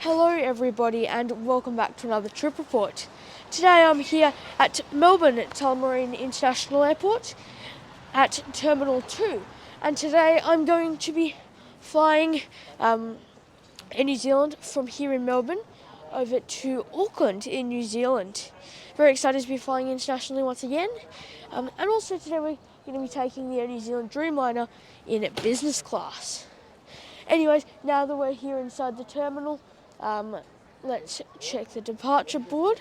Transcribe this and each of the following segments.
Hello everybody and welcome back to another trip report. Today I'm here at Melbourne at Tullamarine International Airport at Terminal 2, and today I'm going to be flying in New Zealand from here in Melbourne over to Auckland in New Zealand. Very excited to be flying internationally once again, and also today we're going to be taking the Air New Zealand Dreamliner in business class. Anyways, now that we're here inside the terminal, let's check the departure board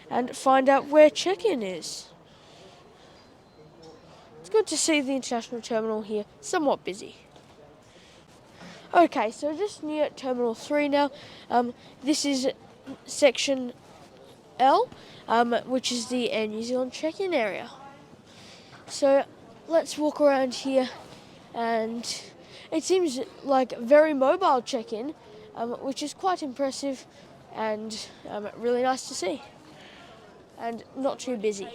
and find out where check-in is. It's good to see the international terminal here, somewhat busy. Okay, so just near Terminal 3 now. This is Section L, which is the Air New Zealand check-in area. So let's walk around here, and it seems like very mobile check-in, which is quite impressive and really nice to see, and not too busy.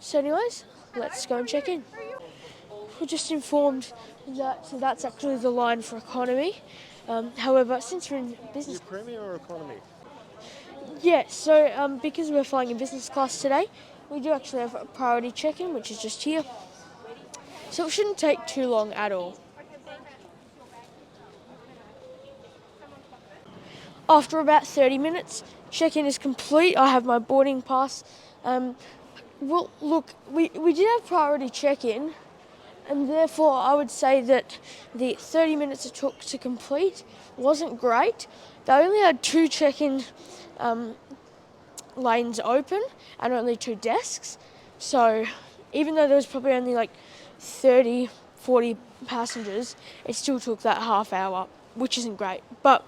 So anyways, let's go and check in. We're just informed that that's actually the line for economy. However, since we're in business... Premier or economy? Yeah, so because we're flying in business class today, we do actually have a priority check-in, which is just here. So it shouldn't take too long at all. After about 30 minutes, check-in is complete. I have my boarding pass. Well, look, we did have priority check-in, and therefore I would say that the 30 minutes it took to complete wasn't great. They only had 2 check-in lanes open and only 2 desks. So even though there was probably only like 30, 40 passengers, it still took that half hour, which isn't great. But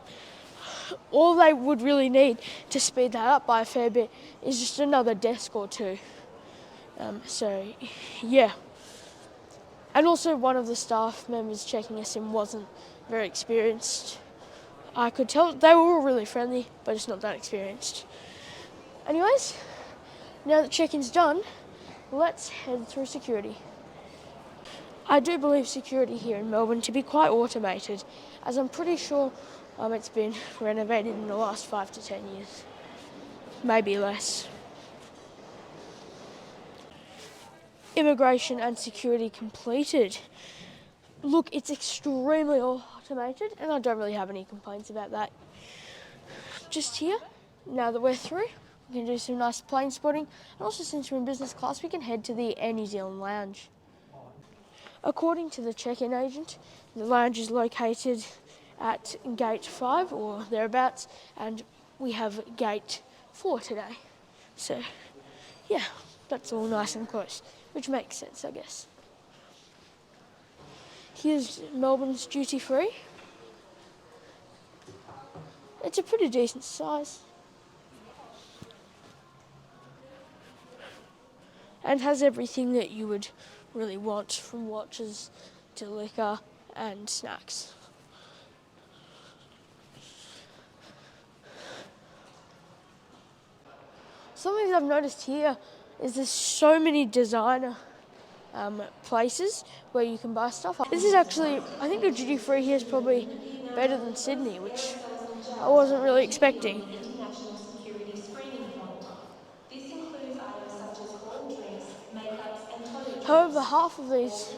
all they would really need to speed that up by a fair bit is just another desk or 2. So, yeah. And also one of the staff members checking us in wasn't very experienced. I could tell they were all really friendly, but just not that experienced. Anyways, now that check-in's done, let's head through security. I do believe security here in Melbourne to be quite automated, as I'm pretty sure it's been renovated in the last 5 to 10 years, maybe less. Immigration and security completed. Look, it's extremely automated, and I don't really have any complaints about that. Just here, now that we're through, we can do some nice plane spotting, and also since we're in business class, we can head to the Air New Zealand lounge. According to the check-in agent, the lounge is located at gate 5 or thereabouts, and we have gate 4 today. So, yeah, that's all nice and close, which makes sense, I guess. Here's Melbourne's duty free. It's a pretty decent size, and has everything that you would really want, from watches to liquor and snacks. Something I've noticed here is there's so many designer places where you can buy stuff. This is actually, I think the duty free here is probably better than Sydney, which I wasn't really expecting. International security screening point. This includes items such as all drinks, makeups and toiletries. However, half of these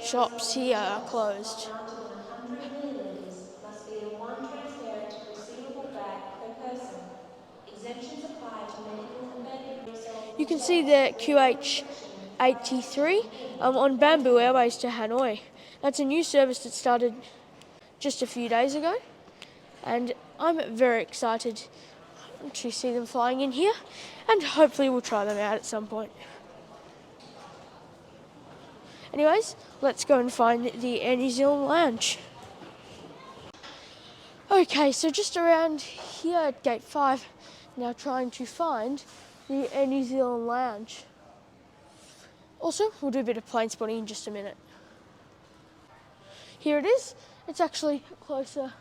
shops here are closed. Larger than 100 millilitres must be in one transparent resealable bag per person. Exemptions apply to medical and bedding. You can see the QH83 on Bamboo Airways to Hanoi. That's a new service that started just a few days ago, and I'm very excited to see them flying in here, and hopefully we'll try them out at some point. Anyways, let's go and find the Air New Zealand lounge. Okay, so just around here at gate 5, now trying to find the Air New Zealand lounge. Also, we'll do a bit of plane spotting in just a minute. Here it is. It's actually closer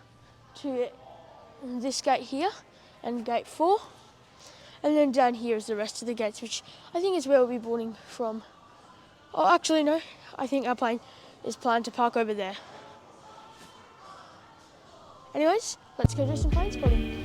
to this gate here and gate 4. And then down here is the rest of the gates, which I think is where we'll be boarding from. Oh, actually no, I think our plane is planned to park over there. Anyways, let's go do some plane spotting.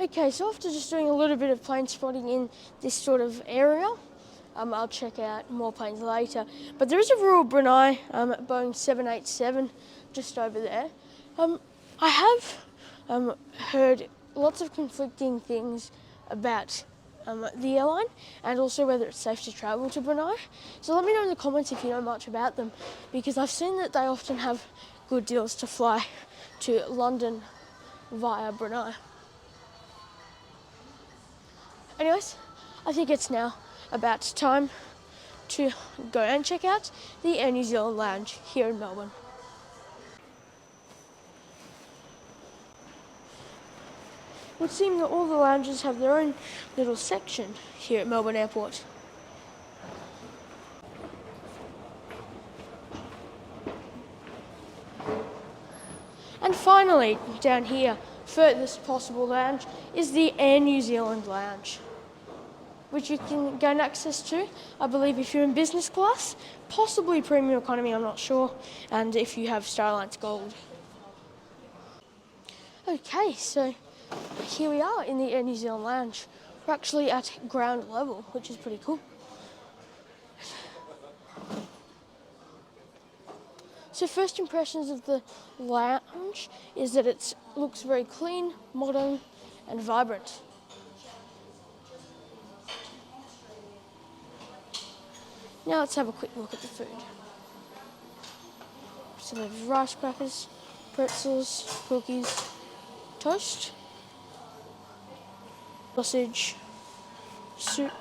Okay, so after just doing a little bit of plane spotting in this sort of area, I'll check out more planes later. But there is a Royal Brunei Boeing 787 just over there. I have heard lots of conflicting things about the airline and also whether it's safe to travel to Brunei. So let me know in the comments if you know much about them, because I've seen that they often have good deals to fly to London via Brunei. Anyways, I think it's now about time to go and check out the Air New Zealand Lounge here in Melbourne. It would seem that all the lounges have their own little section here at Melbourne Airport. And finally, down here, furthest possible lounge is the Air New Zealand Lounge, which you can gain access to, I believe, if you're in business class, possibly premium economy, I'm not sure, and if you have Star Alliance Gold. Okay, so here we are in the Air New Zealand Lounge. We're actually at ground level, which is pretty cool. So first impressions of the lounge is that it looks very clean, modern, and vibrant. Now let's have a quick look at the food. So they have rice crackers, pretzels, cookies, toast, sausage, soup,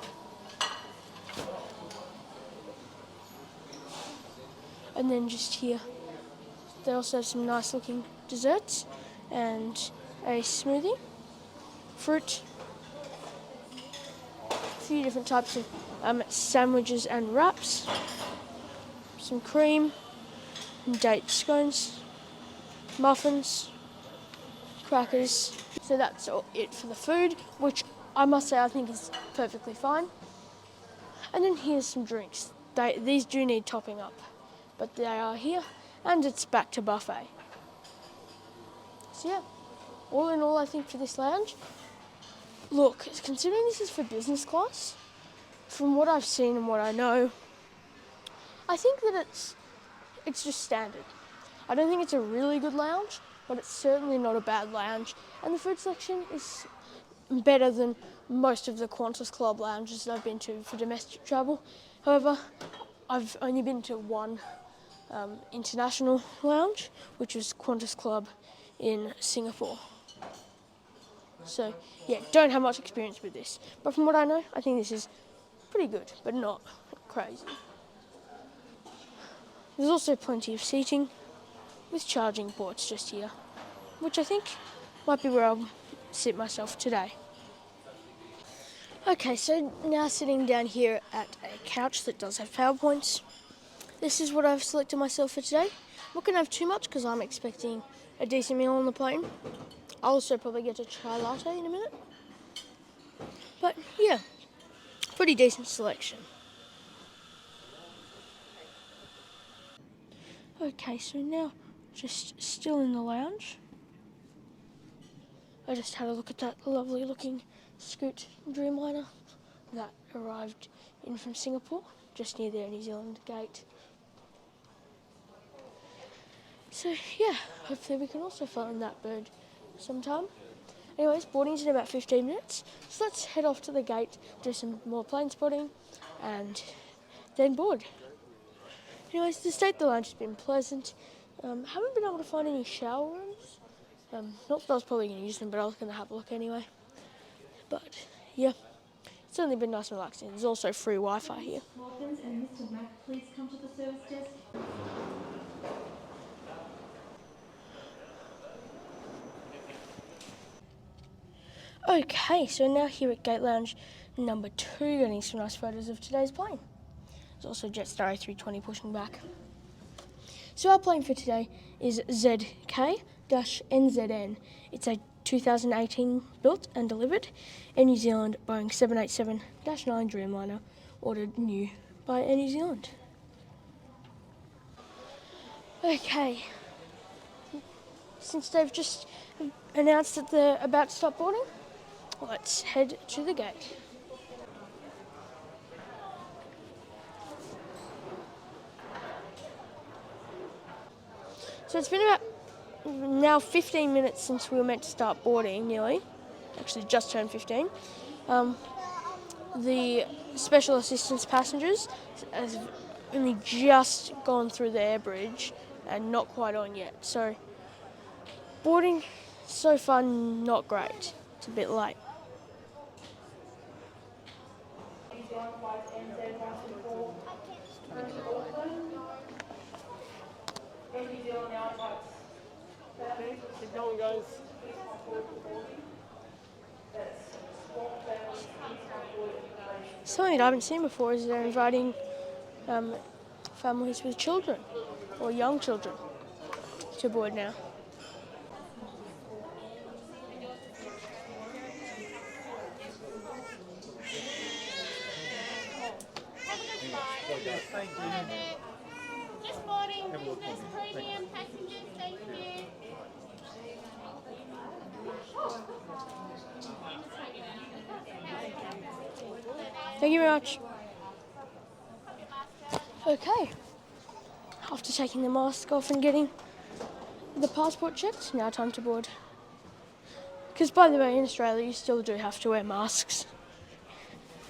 and then just here they also have some nice looking desserts and a smoothie, fruit, a few different types of sandwiches and wraps, some cream, date scones, muffins, crackers. So that's all it for the food, which I must say I think is perfectly fine. And then here's some drinks. These do need topping up, but they are here, and it's back to buffet. So yeah, all in all, I think for this lounge, look, considering this is for business class, from what I've seen and what I know, I think that it's just standard. I don't think it's a really good lounge, but it's certainly not a bad lounge. And the food selection is better than most of the Qantas Club lounges that I've been to for domestic travel. However, I've only been to one international lounge, which was Qantas Club in Singapore. So yeah, don't have much experience with this. But from what I know, I think this is pretty good, but not crazy. There's also plenty of seating with charging ports just here, which I think might be where I'll sit myself today. Okay, so now sitting down here at a couch that does have PowerPoints. This is what I've selected myself for today. I'm not going to have too much because I'm expecting a decent meal on the plane. I'll also probably get a chai latte in a minute. But yeah, pretty decent selection. Okay, so now just still in the lounge. I just had a look at that lovely looking Scoot Dreamliner that arrived in from Singapore, just near the New Zealand gate. So yeah, hopefully we can also fly on that bird sometime. Anyways, boarding's in about 15 minutes, so let's head off to the gate, do some more plane spotting, and then board. Anyways, the state of the lounge has been pleasant. Haven't been able to find any shower rooms. Not that I was probably going to use them, but I was going to have a look anyway. But yeah, it's certainly been nice and relaxing. There's also free Wi-Fi here. Hawkins and Mr. Mack, please come to the service desk. Okay, so now here at Gate Lounge Number 2, getting some nice photos of today's plane. There's also Jetstar A320 pushing back. So our plane for today is ZK-NZN. It's a 2018 built and delivered Air New Zealand Boeing 787-9 Dreamliner, ordered new by Air New Zealand. Okay, since they've just announced that they're about to start boarding, let's head to the gate. So it's been about now 15 minutes since we were meant to start boarding, nearly. Actually, just turned 15. The special assistance passengers have only just gone through the air bridge and not quite on yet. So boarding so far not great. It's a bit late. Keep going, guys. Something that I haven't seen before is they're inviting families with children or young children to board now. Thank you. Just boarding business premium passengers, thank you. Thank you very much. Okay, after taking the mask off and getting the passport checked, now time to board. Because by the way, in Australia you still do have to wear masks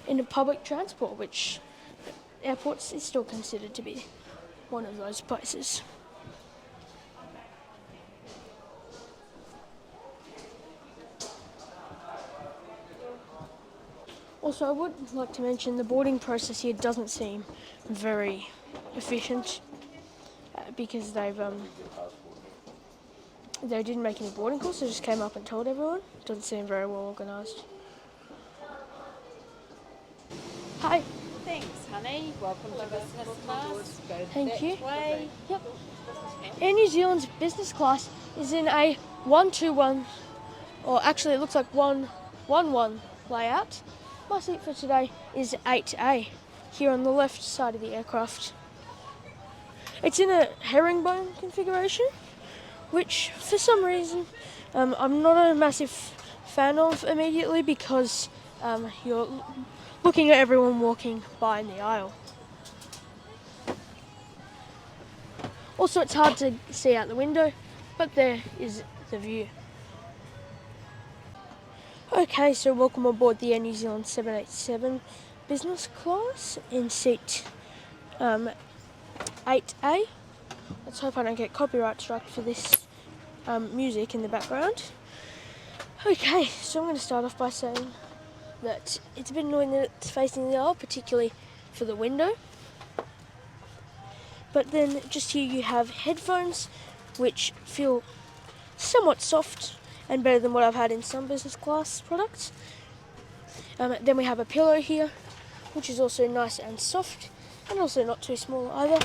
in the public transport, which airports is still considered to be one of those places. Also, I would like to mention the boarding process here doesn't seem very efficient because they didn't make any boarding calls, they just came up and told everyone. It doesn't seem very well organised. Hi. Thanks, honey. Welcome to business class. Go Thank that you. way. Yep. Air New Zealand's business class is in a 121, or actually it looks like 111 layout. My seat for today is 8A, here on the left side of the aircraft. It's in a herringbone configuration, which for some reason I'm not a massive fan of immediately because you're looking at everyone walking by in the aisle. Also, it's hard to see out the window, but there is the view. Okay, so welcome aboard the Air New Zealand 787 business class in seat 8A. Let's hope I don't get copyright struck for this music in the background. Okay, so I'm going to start off by saying that it's a bit annoying that it's facing the aisle, particularly for the window. But then just here you have headphones, which feel somewhat soft and better than what I've had in some business class products. Then we have a pillow here, which is also nice and soft, and also not too small either.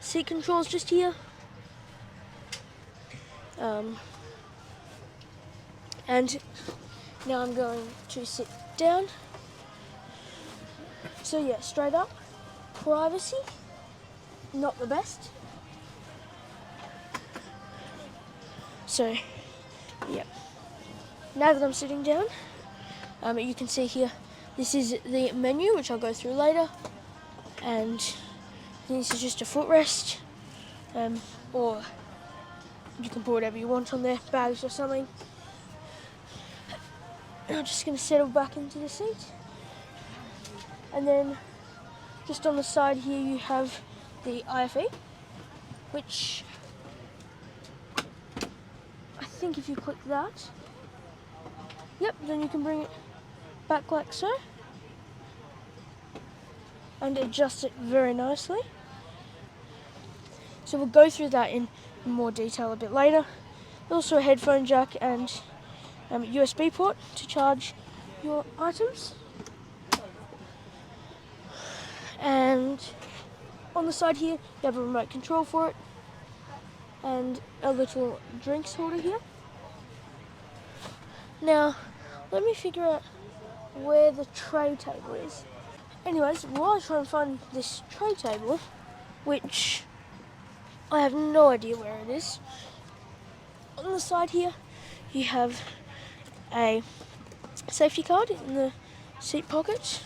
Seat controls just here. And now I'm going to sit down. So yeah, straight up, privacy, not the best. So, yeah. Now that I'm sitting down, you can see here, this is the menu, which I'll go through later, and this is just a footrest, or you can put whatever you want on there, bags or something. I'm just going to settle back into the seat, and then just on the side here you have the IFE, which I think if you click that, yep, then you can bring it back like so and adjust it very nicely. So we'll go through that in more detail a bit later. Also a headphone jack and USB port to charge your items. the side here, you have a remote control for it, and a little drinks holder here. Now, let me figure out where the tray table is. Anyways, while I try and find this tray table, which I have no idea where it is, on the side here, you have a safety card in the seat pocket,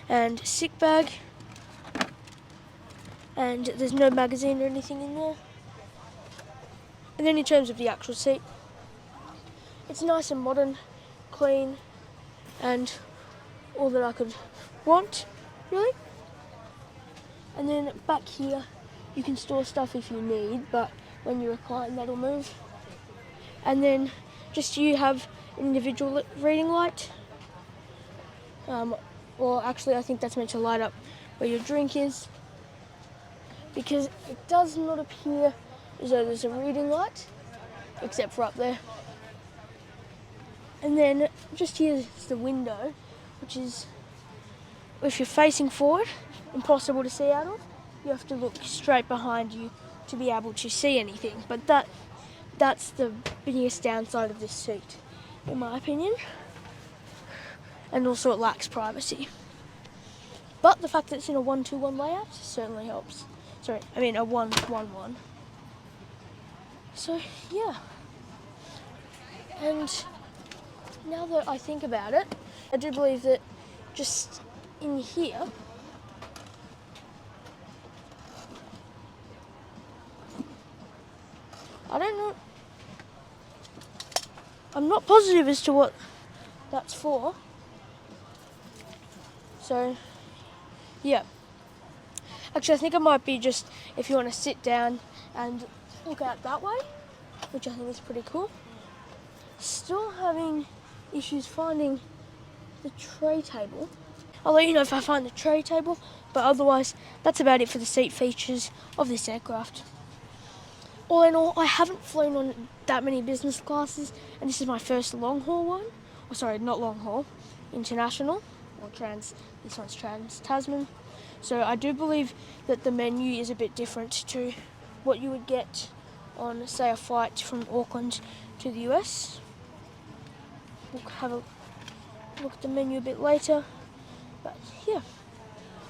and sick bag, and there's no magazine or anything in there. And then in terms of the actual seat, it's nice and modern, clean, and all that I could want, really. And then back here, you can store stuff if you need, but when you recline, that'll move. And then just you have individual reading light. Or actually, I think that's meant to light up where your drink is, because it does not appear as though there's a reading light, except for up there. And then just here is the window, which is, if you're facing forward, impossible to see out of. You have to look straight behind you to be able to see anything. But that's the biggest downside of this seat, in my opinion. And also it lacks privacy. But the fact that it's in a 1-2-1 layout certainly helps. Sorry, I mean a 1-1-1. So yeah. And now that I think about it, I do believe that just in here, I don't know, I'm not positive as to what that's for. So, yeah. Actually, I think it might be just if you want to sit down and look out that way, which I think is pretty cool. Still having issues finding the tray table. I'll let you know if I find the tray table, but otherwise, that's about it for the seat features of this aircraft. All in all, I haven't flown on that many business classes, and this is my first long haul one. Oh, sorry, not long haul, international, or this one's trans-Tasman. So I do believe that the menu is a bit different to what you would get on, say, a flight from Auckland to the US. We'll have a look at the menu a bit later. But yeah,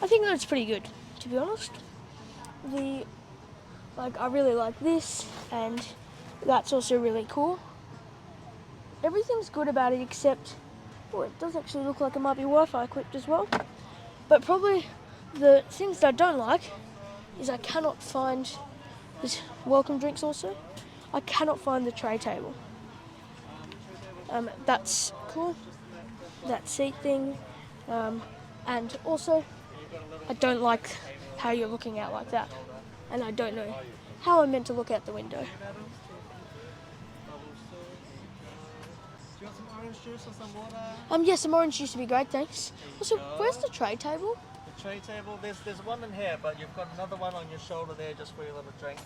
I think that's pretty good, to be honest. I really like this, and that's also really cool. Everything's good about it except, it does actually look like it might be Wi-Fi equipped as well. But probably the things that I don't like is I cannot find this welcome drinks also. I cannot find the tray table. That's cool, that seat thing. And also, I don't like how you're looking out like that. And I don't know how I'm meant to look out the window. Do you want some orange juice or some water? Yeah, some orange juice would be great, thanks. Also, where's the tray table? The tray table, there's one in here, but you've got another one on your shoulder there just for your little drink.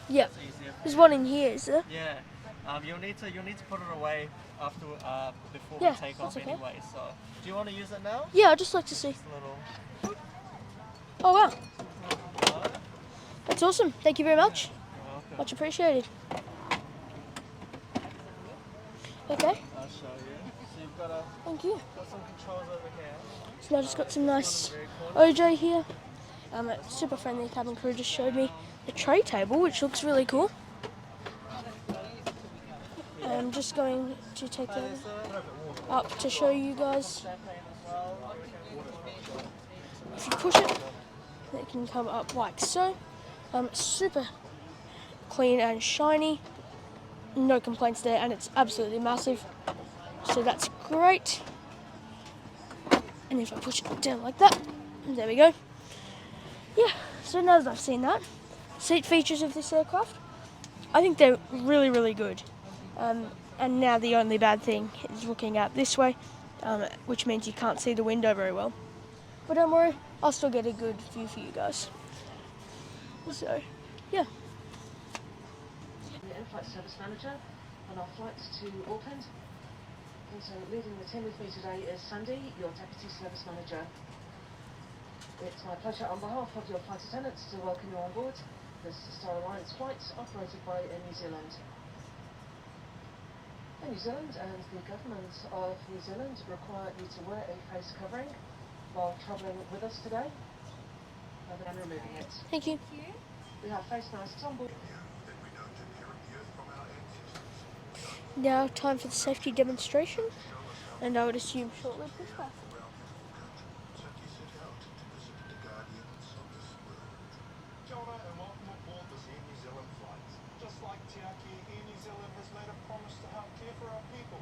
Yeah, It's easier. there's one in here, is there? Yeah. You'll need to put it away after before Yeah, we take that's off okay. anyway. So, do you want to use it now? Yeah, I'd just like to see. Just a little. Oh wow, that's awesome. Thank you very much. You're welcome. Much appreciated. Okay, I'll show you. So you've got thank you. some controls over here. So now I've just got some nice OJ here. A super friendly cabin crew just showed me the tray table, which looks really cool. I'm just going to take that up to show you guys. If you push it, it can come up like so. Super clean and shiny. No complaints there, and it's absolutely massive. So that's great. And if I push it down like that, there we go. Yeah, so now that I've seen that, seat features of this aircraft, I think they're really, really good. And now the only bad thing is looking out this way, which means you can't see the window very well. But don't worry, I'll still get a good view for you guys. So, yeah. The in-flight service manager on our flights to Auckland. Also leading the team with me today is Sandy, your deputy service manager. It's my pleasure on behalf of your flight attendants to welcome you on board this Star Alliance flight operated by Air New Zealand. Air New Zealand and the government of New Zealand require you to wear a face covering while travelling with us today, and removing it. Thank you. We have face masks on board. Now time for the safety demonstration, and I would assume shortly pushback. Kia ora and welcome aboard this Air New Zealand flight. Just like Tiaki, Air New Zealand has made a promise to help care for our people.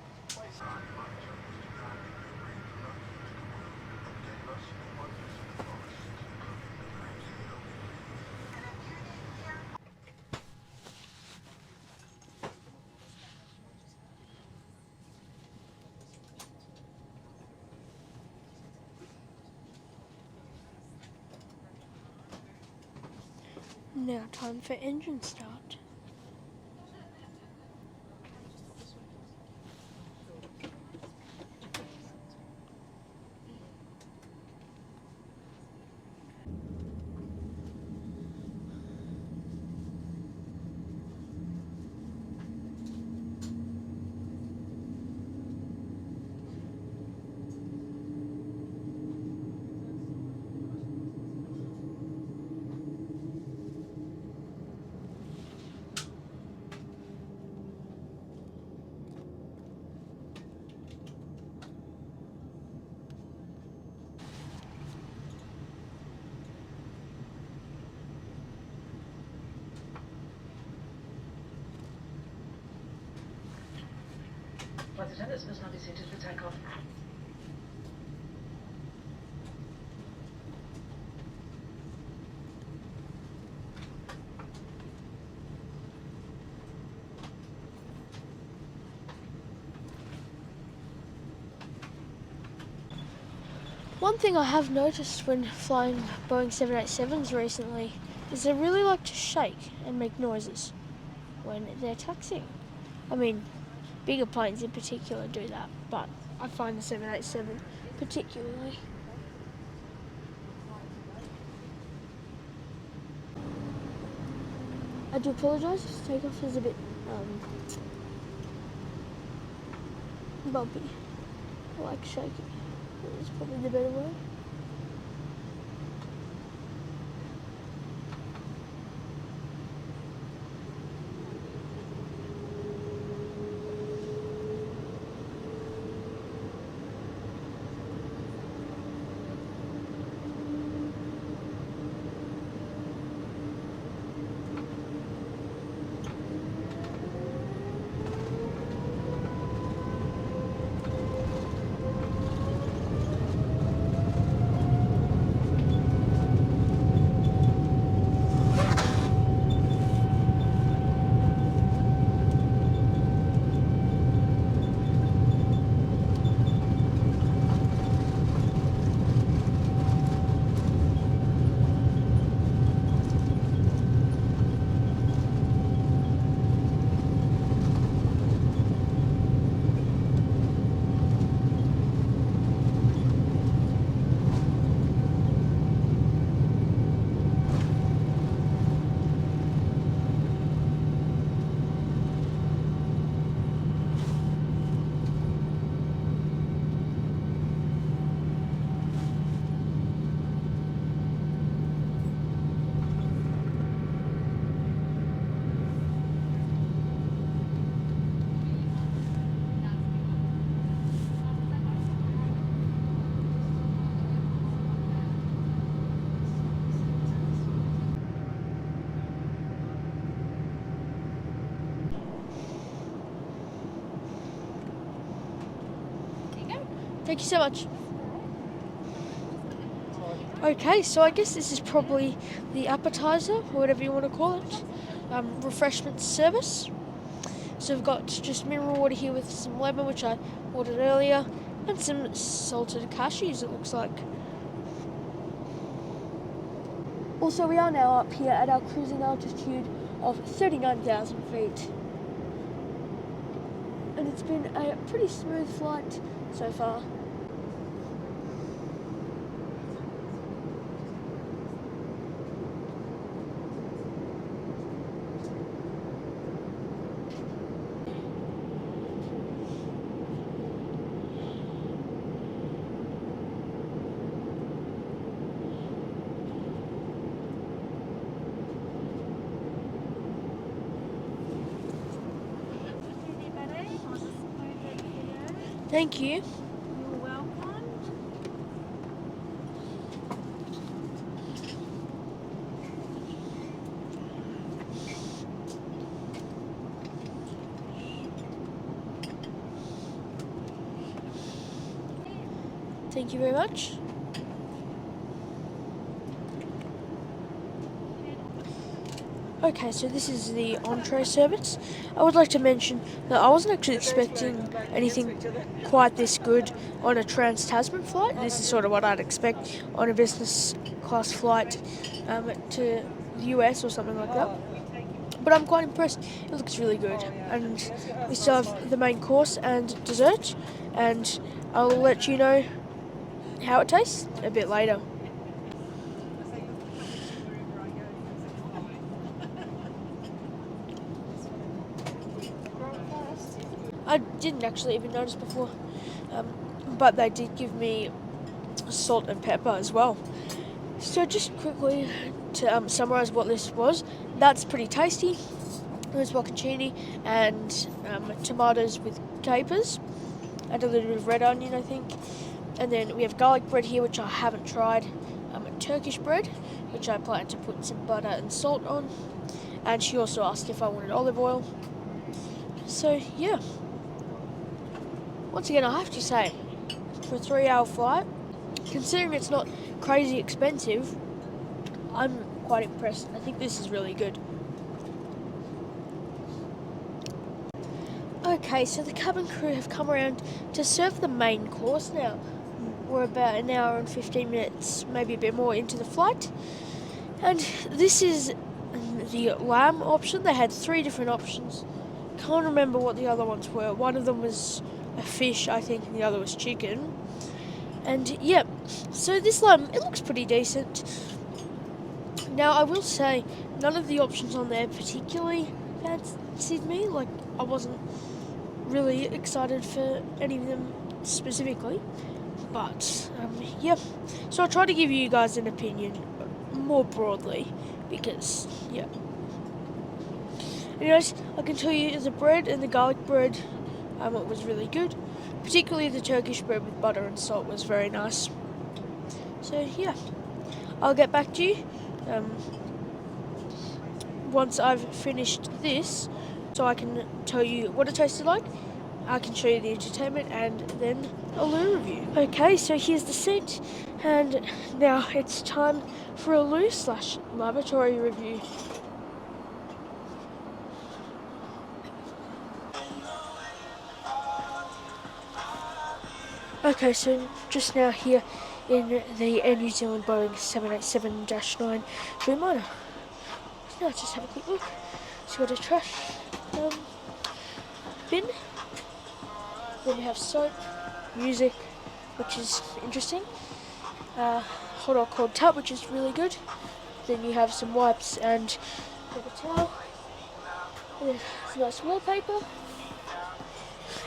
Now time for engine start. Flight attendants must now be seated for takeoff. One thing I have noticed when flying Boeing 787s recently is they really like to shake and make noises when they're taxiing. I mean, bigger planes in particular do that, but I find the 787 particularly. I do apologise if the takeoff is a bit bumpy, like shaky. That's probably the better word. Thank you so much. Okay, so I guess this is probably the appetizer, or whatever you want to call it, refreshment service. So we've got just mineral water here with some lemon, which I ordered earlier, and some salted cashews, it looks like. Also, we are now up here at our cruising altitude of 39,000 feet. And it's been a pretty smooth flight so far. Thank you. You're welcome. Thank you very much. Okay, so this is the entree service. I would like to mention that I wasn't actually expecting anything quite this good on a Trans-Tasman flight. This is sort of what I'd expect on a business class flight to the US or something like that. But I'm quite impressed. It looks really good. And we still have the main course and dessert, and I'll let you know how it tastes a bit later. I didn't actually even notice before, but they did give me salt and pepper as well. So just quickly to summarise what this was, that's pretty tasty. It was bocconcini and tomatoes with capers and a little bit of red onion, I think. And then we have garlic bread here, which I haven't tried, Turkish bread, which I plan to put some butter and salt on. And she also asked if I wanted olive oil. So yeah. Once again, I have to say, for a 3-hour flight, considering it's not crazy expensive, I'm quite impressed. I think this is really good. Okay, so the cabin crew have come around to serve the main course now. We're about an hour and 15 minutes, maybe a bit more into the flight. And this is the lamb option. They had 3 different options. Can't remember what the other ones were. One of them was a fish, I think, and the other was chicken. And yeah, so this lamb, it looks pretty decent. Now I will say, none of the options on there particularly fancied me. Like, I wasn't really excited for any of them specifically. But yeah, so I'll try to give you guys an opinion more broadly, because yeah. Anyways, I can tell you the bread and the garlic bread, it was really good. Particularly the Turkish bread with butter and salt was very nice. So yeah, I'll get back to you once I've finished this, so I can tell you what it tasted like. I can show you the entertainment and then a loo review. Okay, so here's the seat, and now it's time for a loo/lavatory review. Okay, so just now here in the Air New Zealand Boeing 787-9 Dreamliner. So now just have a quick look. So we've got a trash bin. Then you have soap, music, which is interesting. Hot or cold tub, which is really good. Then you have some wipes and paper towel. And then some nice wallpaper.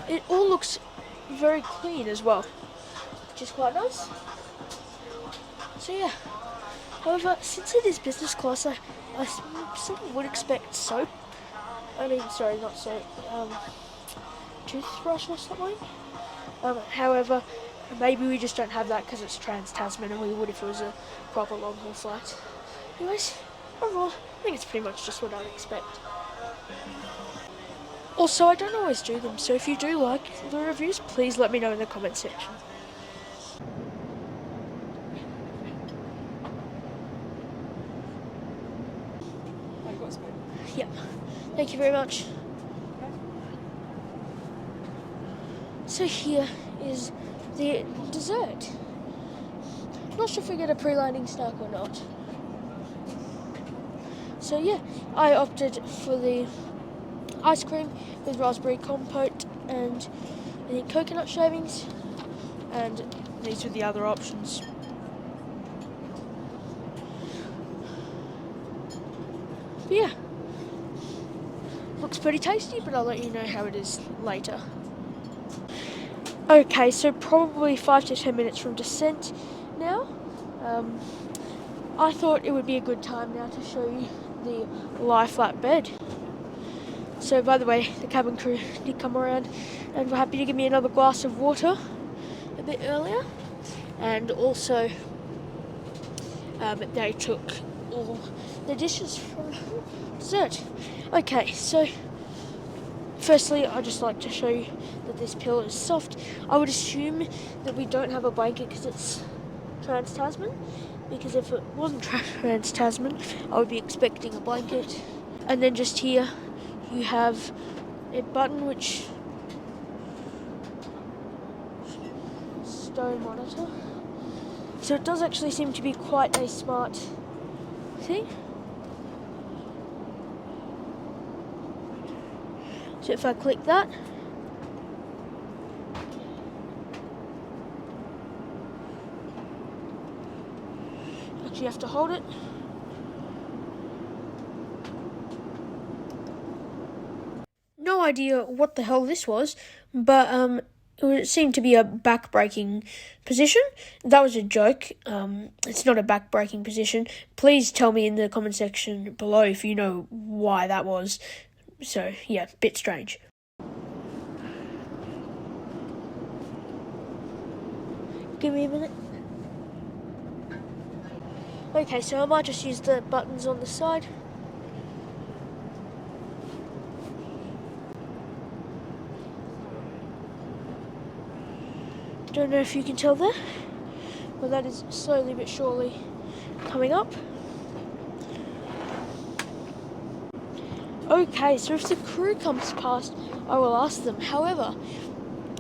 It all looks very clean as well, which is quite nice. So yeah, however, since it is business class, I certainly would expect soap. I mean, sorry, not soap, toothbrush or something. However, maybe we just don't have that because it's Trans-Tasman, and we would if it was a proper long haul flight. Anyways, overall, I think it's pretty much just what I'd expect. Also, I don't always do them, so if you do like the reviews, please let me know in the comment section. Yep. Thank you very much. So here is the dessert. Not sure if we get a pre-landing snack or not. So yeah, I opted for the ice cream with raspberry compote and I think coconut shavings, and these were the other options. But yeah, looks pretty tasty, but I'll let you know how it is later. Okay, so probably 5 to 10 minutes from descent now. I thought it would be a good time now to show you the lie flat bed. So by the way, the cabin crew did come around and were happy to give me another glass of water a bit earlier. And also, they took all the dishes from dessert. Okay, so firstly, I'd just like to show you that this pillow is soft. I would assume that we don't have a blanket because it's Trans-Tasman, because if it wasn't Trans-Tasman, I would be expecting a blanket. And then just here, you have a button which stone monitor. So it does actually seem to be quite a smart thing. So if I click that, actually have to hold it. No idea what the hell this was, but it seemed to be a back-breaking position. That was a joke. It's not a back-breaking position. Please tell me in the comment section below if you know why that was. So, yeah, bit strange. Give me a minute. Okay, so I might just use the buttons on the side. Don't know if you can tell there, but that is slowly but surely coming up. Okay, so if the crew comes past, I will ask them. However,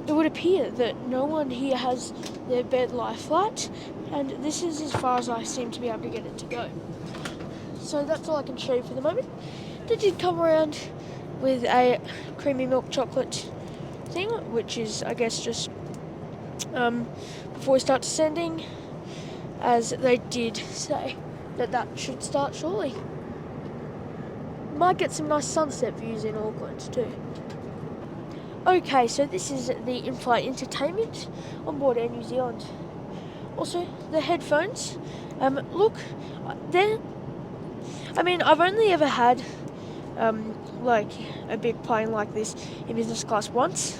it would appear that no one here has their bed lie flat, and this is as far as I seem to be able to get it to go. So that's all I can show you for the moment. They did come around with a creamy milk chocolate thing, which is, I guess, just before we start descending, as they did say that should start shortly. Might get some nice sunset views in Auckland too. Okay, so this is the in-flight entertainment on board Air New Zealand. Also, the headphones, look, I've only ever had like a big plane like this in business class once,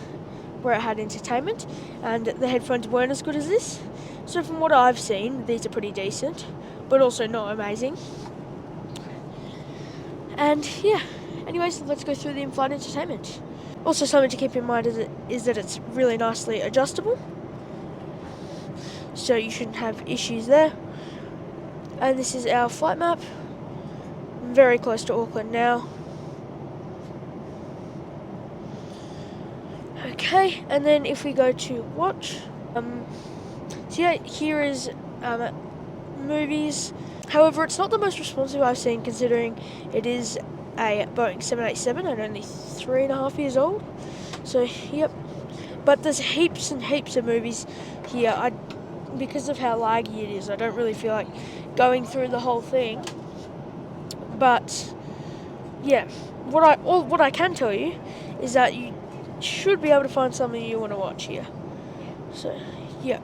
where it had entertainment, and the headphones weren't as good as this. So from what I've seen, these are pretty decent, but also not amazing. And yeah, anyways, let's go through the in-flight entertainment. Also, something to keep in mind is that it's really nicely adjustable, so you shouldn't have issues there. And this is our flight map. I'm very close to Auckland now. Okay, and then if we go to watch, so yeah, here is movies. However, it's not the most responsive I've seen, considering it is a Boeing 787 and only 3.5 years old. So, yep. But there's heaps and heaps of movies here. Because of how laggy it is, I don't really feel like going through the whole thing. But, yeah, what I can tell you is that you should be able to find something you want to watch here. So, yeah.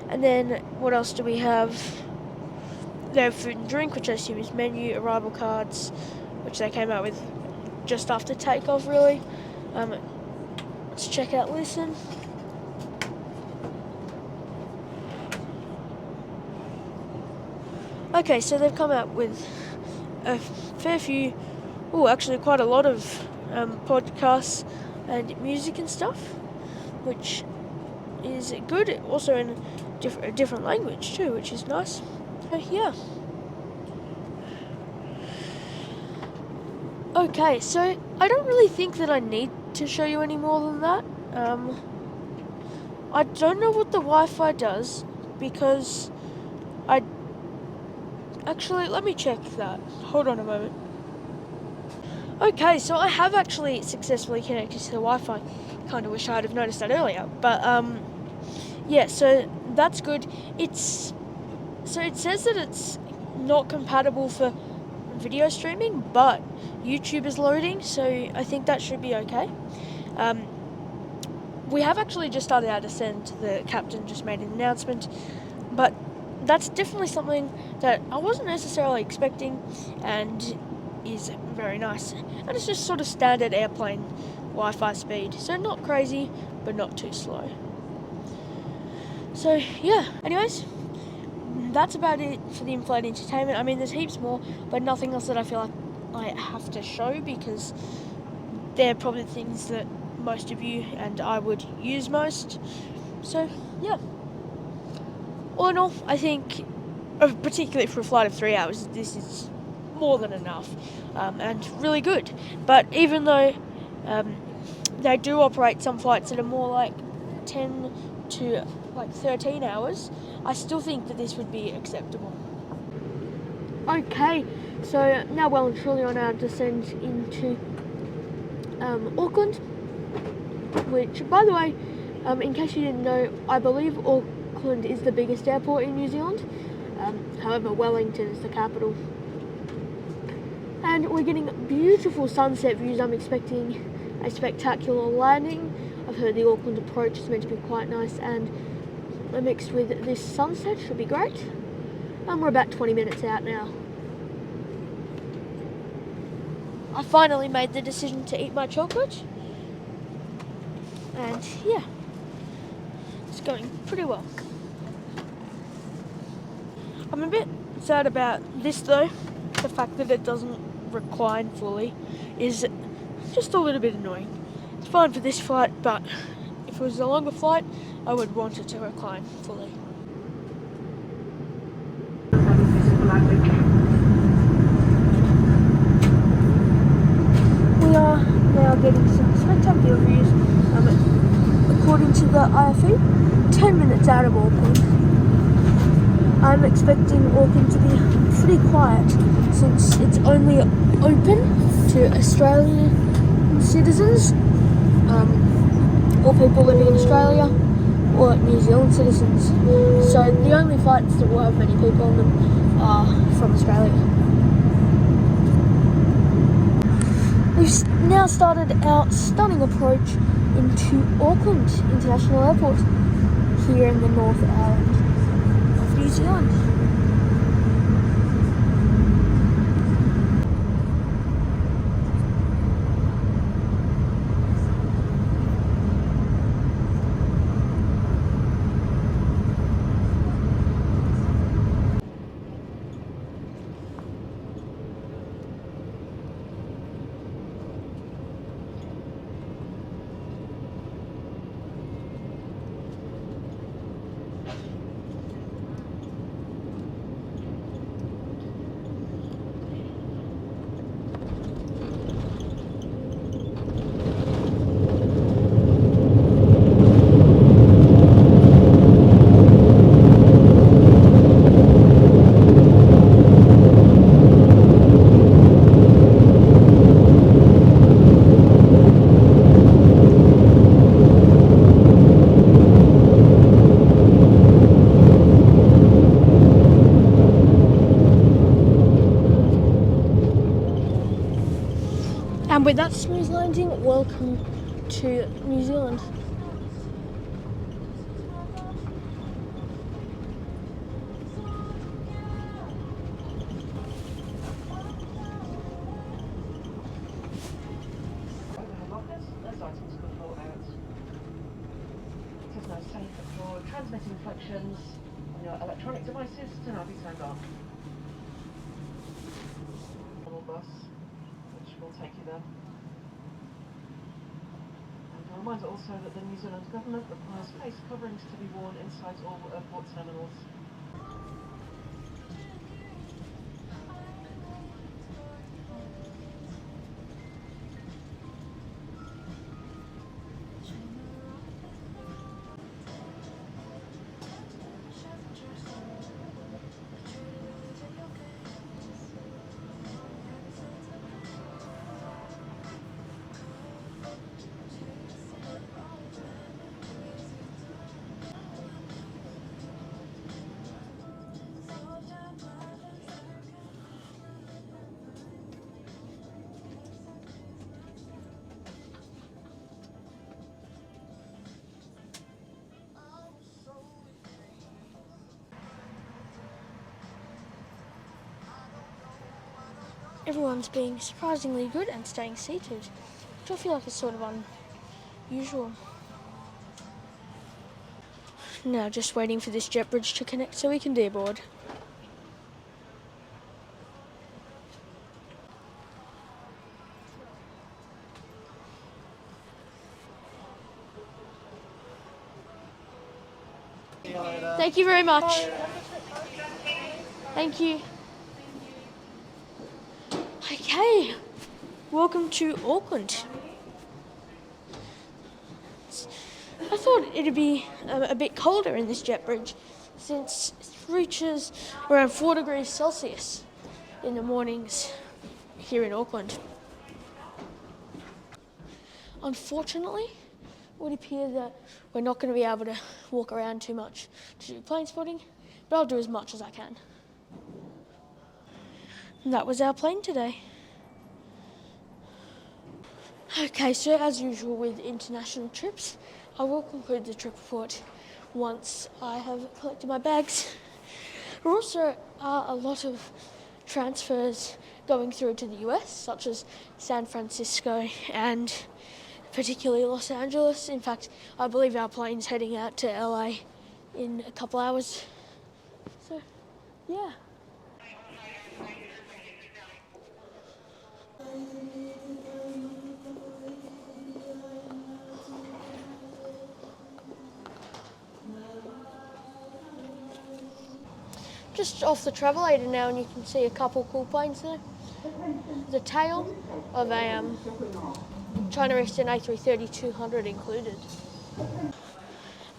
And then, what else do we have? They have food and drink, which I assume is menu, arrival cards, which they came out with just after takeoff, really. Let's check out listen. Okay, so they've come out with a fair few, actually quite a lot of podcasts and music and stuff, which is good. Also in a different language too, which is nice. Yeah. Okay, so I don't really think that I need to show you any more than that. I don't know what the Wi-Fi does, because actually, let me check that. Hold on a moment. Okay, so I have actually successfully connected to the Wi-Fi. Kind of wish I'd have noticed that earlier, but yeah, so that's good. So it says that it's not compatible for video streaming, but YouTube is loading, so I think that should be okay. We have actually just started our descent. The captain just made an announcement, but that's definitely something that I wasn't necessarily expecting, and is very nice. And it's just sort of standard airplane Wi-Fi speed. So not crazy, but not too slow. So yeah, anyways, that's about it for the in-flight entertainment. I mean, there's heaps more, but nothing else that I feel like I have to show, because they're probably things that most of you and I would use most. So yeah, all in all, I think, particularly for a flight of 3 hours, this is more than enough, and really good. But even though they do operate some flights that are more like 10 to like 13 hours, I still think that this would be acceptable. Okay, so now well and truly on our descent into Auckland, which, by the way, in case you didn't know, I believe Auckland is the biggest airport in New Zealand. However, Wellington is the capital. And we're getting beautiful sunset views. I'm expecting a spectacular landing. I've heard the Auckland approach is meant to be quite nice, and mixed with this sunset should be great. And we're about 20 minutes out now. I finally made the decision to eat my chocolate, and yeah, it's going pretty well. I'm a bit sad about this though. The fact that it doesn't recline fully is just a little bit annoying. It's fine for this flight, but if it was a longer flight, I would want it to recline fully. We are now getting some spectacular views. According to the IFE, 10 minutes out of Auckland. I'm expecting Auckland to be pretty quiet, since it's only open to Australian citizens, or people living in Australia, or New Zealand citizens. So the only flights that will have many people on them are from Australia. We've now started our stunning approach into Auckland International Airport here in the North Island of New Zealand. And with that smooth landing, welcome to New Zealand. Those items could fall out. It is now safe for transmitting reflections on your electronic devices to now be turned on. Bus, which will take you there. And a reminder also that the New Zealand government requires face coverings to be worn inside all airport terminals. everyone's being surprisingly good and staying seated, which I feel like is sort of unusual. Now just waiting for this jet bridge to connect so we can deboard. Thank you very much. Thank you. Okay, welcome to Auckland. I thought it'd be a bit colder in this jet bridge since it reaches around 4 degrees Celsius in the mornings here in Auckland. Unfortunately, it would appear that we're not going to be able to walk around too much to do plane spotting, but I'll do as much as I can. And that was our plane today. Okay, so as usual with international trips, I will conclude the trip report once I have collected my bags. There also are a lot of transfers going through to the US, such as San Francisco and particularly Los Angeles. In fact, I believe our plane's heading out to LA in a couple hours. So, yeah. Just off the travelator now, and you can see a couple cool planes there. The tail of a China Eastern A330-200 included.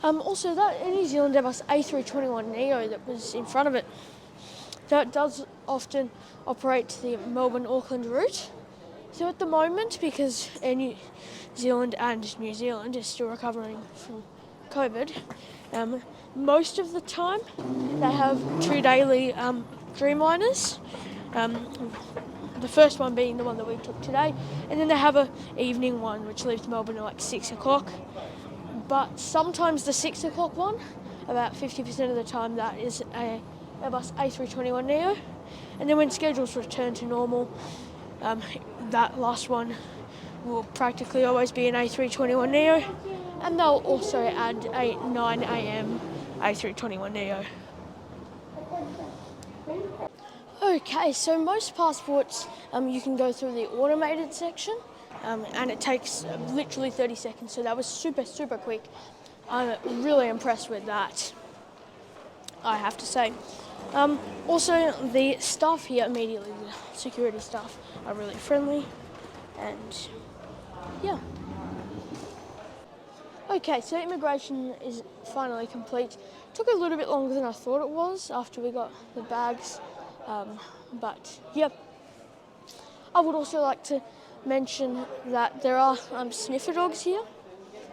Also, that New Zealand Airbus A321neo that was in front of it, that does often operate the Melbourne-Auckland route. So at the moment, because Air New Zealand and New Zealand is still recovering from COVID, most of the time they have 2 daily Dreamliners. The first one being the one that we took today, and then they have an evening one which leaves Melbourne at like 6 o'clock. But sometimes the 6 o'clock one, about 50% of the time, that is a Airbus A321neo. And then when schedules return to normal, that last one will practically always be an A321neo, and they'll also add a 9 a.m. A321neo. Okay, so most passports you can go through the automated section, and it takes literally 30 seconds, so that was super quick. I'm really impressed with that, I have to say. Also, the staff here immediately, the security staff, are really friendly, and yeah. Okay, so immigration is finally complete. Took a little bit longer than I thought it was after we got the bags, but yeah. I would also like to mention that there are sniffer dogs here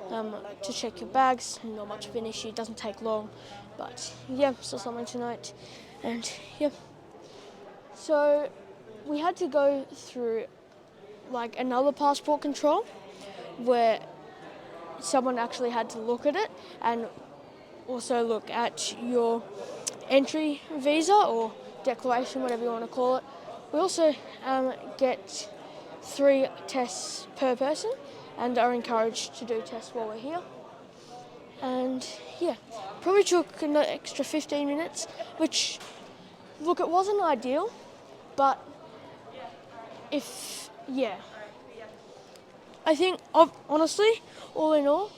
to check your bags. Not much of an issue, it doesn't take long, but yeah, saw something tonight, and yeah. So we had to go through like another passport control where someone actually had to look at it and also look at your entry visa or declaration, whatever you want to call it. We also get 3 tests per person and are encouraged to do tests while we're here. And yeah, probably took an extra 15 minutes, which, look, it wasn't ideal, but I think, honestly, all in all,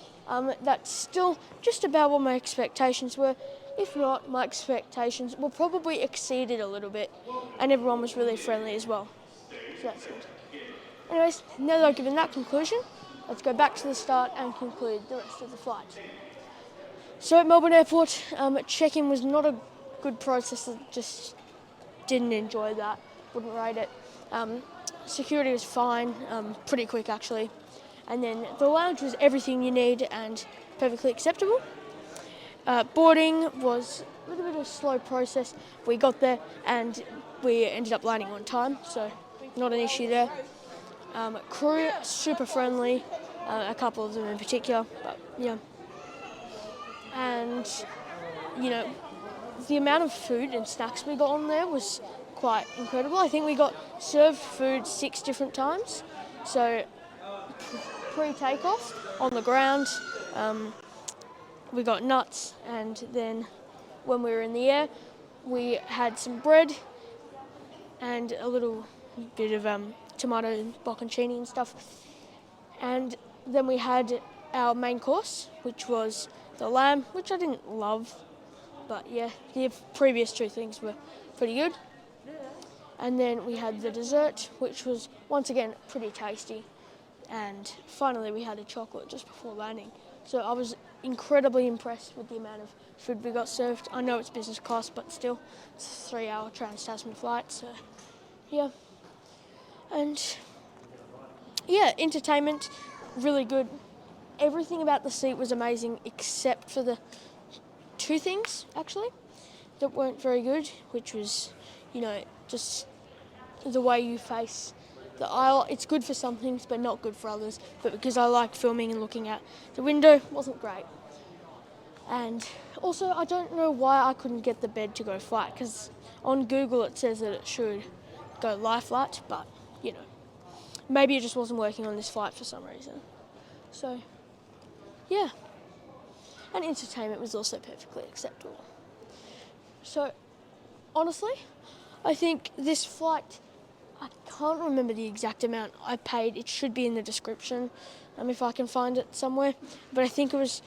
that's still just about what my expectations were. If not, my expectations were probably exceeded a little bit, and everyone was really friendly as well. So that's good. Anyways, now that I've given that conclusion, let's go back to the start and conclude the rest of the flight. So at Melbourne Airport, check-in was not a good process. Just didn't enjoy that. Wouldn't rate it. Security was fine, pretty quick actually. And then the lounge was everything you need and perfectly acceptable. Boarding was a little bit of a slow process. We got there and we ended up landing on time, so not an issue there. Crew, super friendly, a couple of them in particular, but yeah. And, you know, the amount of food and snacks we got on there was quite incredible. I think we got served food 6 different times. So pre-takeoff on the ground, we got nuts, and then when we were in the air, we had some bread and a little bit of tomato and bocconcini and stuff. And then we had our main course, which was the lamb, which I didn't love, but yeah, the previous 2 things were pretty good. And then we had the dessert, which was once again pretty tasty. And finally we had a chocolate just before landing. So I was incredibly impressed with the amount of food we got served. I know it's business class, but still, it's a 3-hour trans-Tasman flight, so yeah. And yeah, entertainment, really good. Everything about the seat was amazing except for the 2 things, actually, that weren't very good, which was, you know, just the way you face the aisle. It's good for some things, but not good for others. But because I like filming and looking out the window, it wasn't great. And also, I don't know why I couldn't get the bed to go flat, because on Google it says that it should go lie flat, but, you know, maybe it just wasn't working on this flight for some reason. So, yeah. And entertainment was also perfectly acceptable. So, honestly, I think this flight, I can't remember the exact amount I paid. It should be in the description, if I can find it somewhere. But I think it was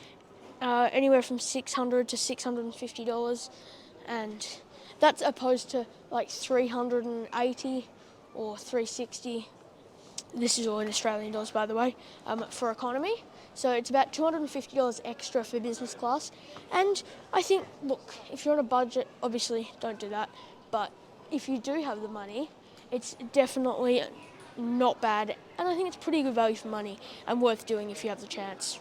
anywhere from $600 to $650, and that's opposed to like $380 or $360. This is all in Australian dollars, by the way, for economy. So it's about $250 extra for business class. And I think, look, if you're on a budget, obviously don't do that. But if you do have the money, it's definitely not bad. And I think it's pretty good value for money and worth doing if you have the chance.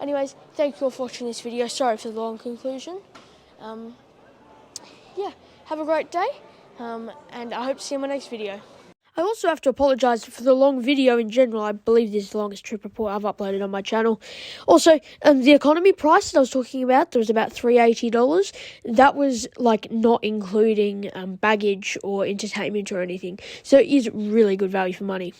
Anyways, thank you all for watching this video. Sorry for the long conclusion. Yeah, have a great day, and I hope to see you in my next video. I also have to apologise for the long video in general. I believe this is the longest trip report I've uploaded on my channel. Also, the economy price that I was talking about, there was about $380. That was like not including baggage or entertainment or anything. So it is really good value for money.